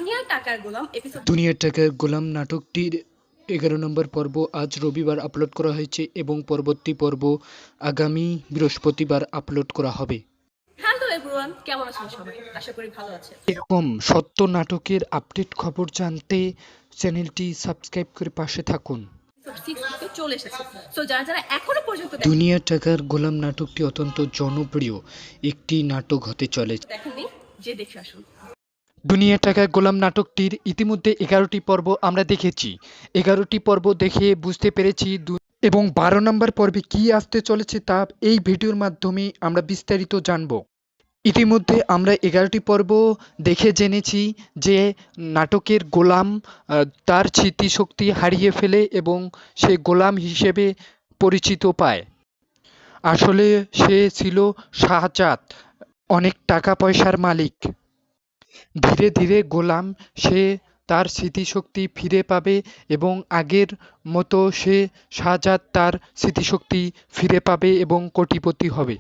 দুনিয়ার টাকার গোলাম এপিসোড দুনিয়ার টাকার গোলাম নাটকটির 11 নম্বর পর্ব আজ রবিবার আপলোড করা হয়েছে এবং পরবর্তী পর্ব আগামী বৃহস্পতিবার আপলোড করা হবে। হ্যালো এভরিওয়ান, কেমন আছেন সবাই? আশা করি ভালো আছেন। এরকম সত্য নাটকের আপডেট খবর জানতে চ্যানেলটি সাবস্ক্রাইব করে পাশে থাকুন। এপিসোড 6 তে চলে এসেছে। সো যারা যারা এখনো পর্যন্ত দুনিয়ার টাকার গোলাম নাটকটি অত্যন্ত জনপ্রিয় একটি নাটক হতে চলেছে। দেখেননি, যে দেখে আসুন। দুনিয়ার টাকার গোলাম নাটকটির ইতিমধ্যে 11টি পর্ব আমরা দেখেছি। 11টি পর্ব দেখে বুঝতে পেরেছি এবং 12 নম্বর পর্বে কি আসতে চলেছে তা এই ভিডিওর মাধ্যমে আমরা বিস্তারিত জানব। ইতিমধ্যে আমরা 11টি পর্ব দেখে জেনেছি যে নাটকের গোলাম তার স্মৃতিশক্তি হারিয়ে ফেলে এবং সে গোলাম হিসেবে পরিচিত পায়। আসলে সে ছিল শাহজাদ, অনেক টাকা পয়সার মালিক। ধীরে ধীরে গোলাম সে তার স্মৃতিশক্তি ফিরে পাবে এবং আগের মতো সে শাহজাদ তার স্মৃতিশক্তি ফিরে পাবে এবং কোটিপতি হবে।